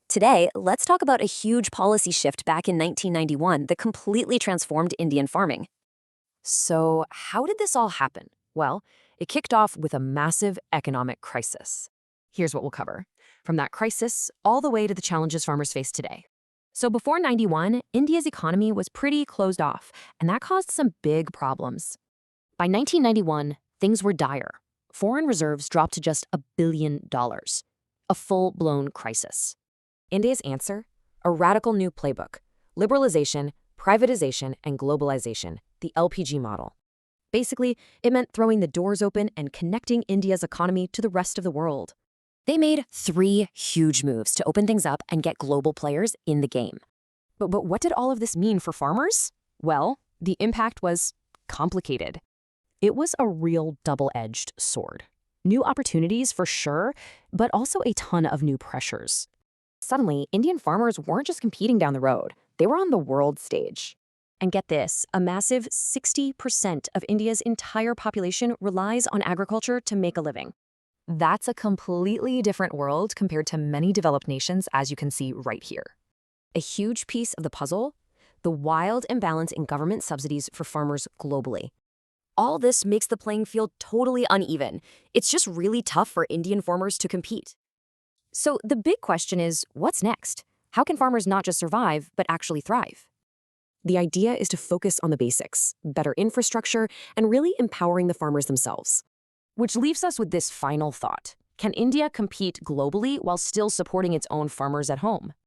Today, let's talk about a huge policy shift back in 1991 that completely transformed Indian farming. So, how did this all happen? Well, it kicked off with a massive economic crisis. Here's what we'll cover from that crisis all the way to the challenges farmers face today. So, before 91, India's economy was pretty closed off, and that caused some big problems. By 1991, things were dire. Foreign reserves dropped to just $1 billion, a full blown crisis. India's answer? A radical new playbook: liberalization, privatization, and globalization, the LPG model. Basically, it meant throwing the doors open and connecting India's economy to the rest of the world. They made 3 huge moves to open things up and get global players in the game. But what did all of this mean for farmers? Well, the impact was complicated. It was a real double-edged sword. New opportunities for sure, but also a ton of new pressures. Suddenly, Indian farmers weren't just competing down the road, they were on the world stage. And get this, a massive 60% of India's entire population relies on agriculture to make a living. That's a completely different world compared to many developed nations, as you can see right here. A huge piece of the puzzle: the wild imbalance in government subsidies for farmers globally. All this makes the playing field totally uneven. It's just really tough for Indian farmers to compete. So the big question is, what's next? How can farmers not just survive, but actually thrive? The idea is to focus on the basics, better infrastructure, and really empowering the farmers themselves. Which leaves us with this final thought: can India compete globally while still supporting its own farmers at home?